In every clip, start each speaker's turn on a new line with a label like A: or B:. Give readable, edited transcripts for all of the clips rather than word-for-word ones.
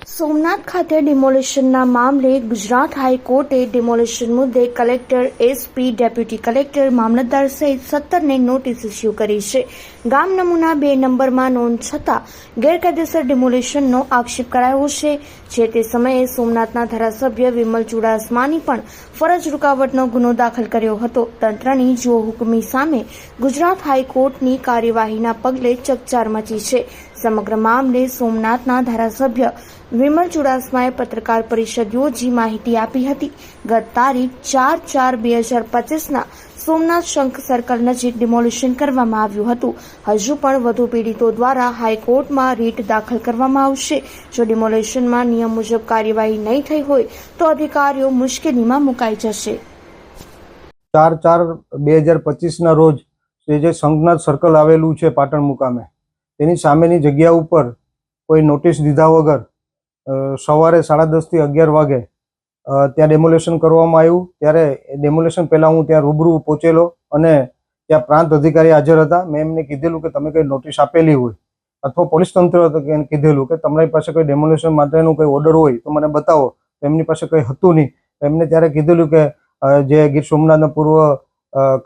A: સોમનાથ ખાતે ડિમોલિશનના મામલે ગુજરાત હાઈકોર્ટે ડિમોલિશન મુદ્દે કલેક્ટર, એસપી, ડેપ્યુટી કલેક્ટર, મામલતદાર સહિત 17ને નોટિસ ઇસ્યુ કરી છે. ગામ નમૂના 2 નંબરમાં નોંધ છતાં ગેરકાયદેસર ડિમોલિશનનો આક્ષેપ કરાયો છે. જે તે સમયે સોમનાથના ધારાસભ્ય વિમલ ચુડાસમાની પણ ફરજ રૂકાવટનો ગુનો દાખલ કર્યો હતો. તંત્રની જોહુકમી સામે ગુજરાત હાઈકોર્ટની કાર્યવાહીના પગલે ચકચાર મચી છે. સમગ્ર મામલે સોમનાથના ધારાસભ્ય વિમલ ચુડાસમાએ પત્રકાર પરિષદ યોજી માહિતી આપી હતી. ગત તારીખ 4/4/2025ના સોમનાથ શંખ સર્કલ નજીક ડિમોલિશન કરવામાં આવ્યું હતું. હજુ પણ વધુ પીડિતો દ્વારા હાઈકોર્ટમાં રીટ દાખલ કરવામાં આવશે. જો ડિમોલિશનમાં નિયમ મુજબ કાર્યવાહી નહીં થઈ હોય તો અધિકારીઓ મુશ્કેલીમાં મુકાઈ જશે.
B: 4/4/2025ના રોજ જે શંખનાથ સર્કલ આવેલું છે પાટણ મુકામે, તેની સામેની જગ્યા ઉપર કોઈ નોટિસ દીધા વગર સવારે 10:30 થી 11 વાગે ત્યાં ડેમોલેશન કરવામાં આવ્યું. ત્યારે ડેમોલેશન પહેલાં હું ત્યાં રૂબરૂ પહોંચેલો અને ત્યાં પ્રાંત અધિકારી હાજર હતા. મેં એમને કીધેલું કે તમે કંઈ નોટિસ આપેલી હોય અથવા પોલીસ તંત્ર કીધેલું કે તમારી પાસે કોઈ ડેમોલેશન માટેનું કોઈ ઓર્ડર હોય તો મને બતાવો. એમની પાસે કંઈ હતું નહીં. એમને ત્યારે કીધેલું કે જે ગીર સોમનાથના પૂર્વ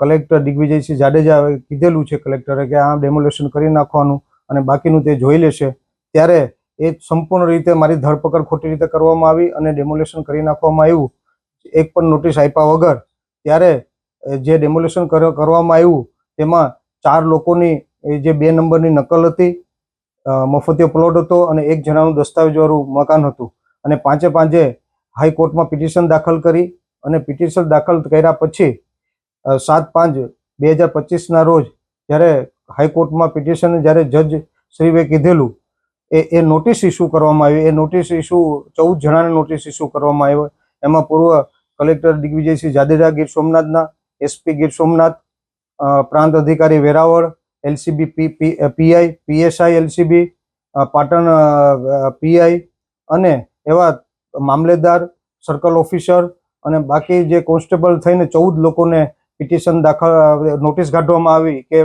B: કલેક્ટર દિગ્વિજયસિંહ જાડેજા કીધેલું છે કલેક્ટરે કે આ ડેમોલેશન કરી નાખવાનું અને બાકીનું તે જોઈ લેશે. ત્યારે એ સંપૂર્ણ રીતે મારી ધરપકડ ખોટી રીતે કરવામાં આવી અને ડેમોલેશન કરી નાખવામાં આવ્યું, એક પણ નોટિસ આપ્યા વગર. ત્યારે જે ડેમોલેશન કરવામાં આવ્યું તેમાં 4 લોકોની જે 2 નંબરની નકલ હતી, મફતિયો પ્લોટ હતો અને 1 જણાનું દસ્તાવેજવાળું મકાન હતું. અને પાંચે હાઈકોર્ટમાં પિટિશન દાખલ કરી અને પિટિશન દાખલ કર્યા પછી 7/5/2025ના રોજ જ્યારે હાઈકોર્ટમાં પિટિશન જ્યારે જજ શ્રીએ કીધેલું એ નોટિસ ઇસ્યુ કરવામાં આવી. એ નોટિસ ઇસ્યુ 14 જણાને નોટિસ ઇસ્યુ કરવામાં આવ્યો. એમાં પૂર્વ કલેક્ટર દિગ્વિજયસિંહ જાડેજા ગીર સોમનાથના, એસપી ગીર સોમનાથ, પ્રાંત અધિકારી Veraval, LCB PI, PSI LCB Patan PI અને એવા મામલેદાર, સર્કલ ઓફિસર અને બાકી જે કોન્સ્ટેબલ થઈને 14 લોકોને પિટિશન દાખલ નોટિસ કાઢવામાં આવી કે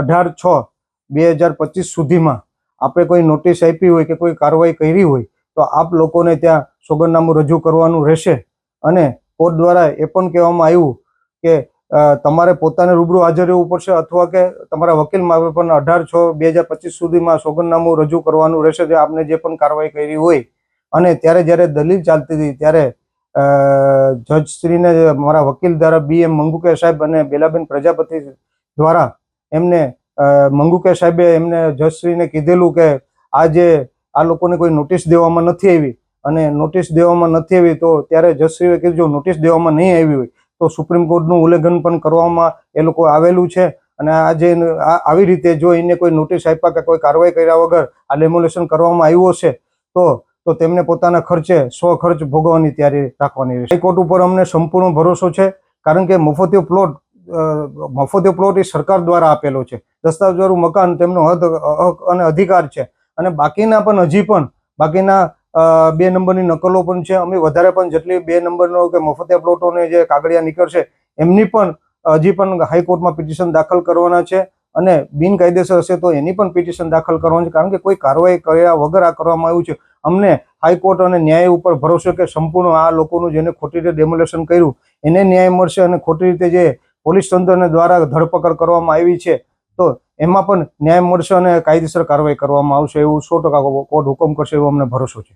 B: 18/6/2025 સુધીમાં આપણે કોઈ નોટિસ આપી હોય કે કોઈ કાર્યવાહી કરી હોય તો આપ લોકોને ત્યાં સોગંદનામું રજૂ કરવાનું રહેશે. અને કોર્ટ દ્વારા એ પણ કહેવામાં આવ્યું કે તમારે પોતાને રૂબરૂ હાજર રહેવું પડશે અથવા કે તમારા વકીલ મારફતે પણ 18/6/2025 સુધીમાં સોગંદનામું રજૂ કરવાનું રહેશે જે આપને જે પણ કાર્યવાહી કરી હોય. અને ત્યારે જ્યારે દલીલ ચાલતી હતી ત્યારે જજશ્રીને મારા વકીલ દ્વારા BM મંગુકે સાહેબ અને બેલાબેન પ્રજાપતિ દ્વારા એમને મંગુકે સાહેબે એમને જજશ્રીને કીધેલું કે આ લોકોને કોઈ નોટિસ દેવામાં નથી આવી અને નોટિસ દેવામાં નથી આવી તો ત્યારે જજશ્રીએ કીધું જો નોટિસ દેવામાં નહીં આવી હોય તો સુપ્રીમ કોર્ટનું ઉલ્લંઘન પણ કરવામાં એ લોકો આવેલું છે. અને આવી રીતે જો એને કોઈ નોટિસ આપ્યા કે કોઈ કાર્યવાહી કર્યા વગર આ ડેમોલેશન કરવામાં આવ્યું હશે તો તેમને પોતાના ખર્ચે સ્વખર્ચ ભોગવવાની તૈયારી રાખવાની રહેશે. હાઈકોર્ટ ઉપર અમને સંપૂર્ણ ભરોસો છે કારણ કે મફતિયો પ્લોટ એ સરકાર દ્વારા આપેલો છે. દસ્તાવેજવાળું મકાન તેમનો હક અને અધિકાર છે. અને બાકીના પણ હજી પણ બાકીના 2 નંબરની નકલો પણ છે. અમે વધારે પણ જેટલી 2 નંબરનો કે મફતિયા પ્લોટોને જે કાગળિયા નીકળશે એમની પણ હજી પણ હાઈકોર્ટમાં પિટિશન દાખલ કરવાના છે. અને બિનકાયદેસર હશે તો એની પણ પિટિશન દાખલ કરવાની છે કારણ કે કોઈ કાર્યવાહી કર્યા વગર આ કરવામાં આવ્યું છે. અમને હાઈકોર્ટ અને ન્યાય ઉપર ભરોસો કે સંપૂર્ણ આ લોકોનું જેને ખોટી રીતે ડેમોલેશન કર્યું એને ન્યાય મળશે અને ખોટી રીતે જે પોલીસ તંત્ર દ્વારા ધરપકડ કરવામાં આવી છે તો એમાં પણ ન્યાય મળશે અને કાયદેસર કાર્યવાહી કરવામાં આવશે એવું 100% કોર્ટ હુકમ કરશે એવો અમને ભરોસો છે.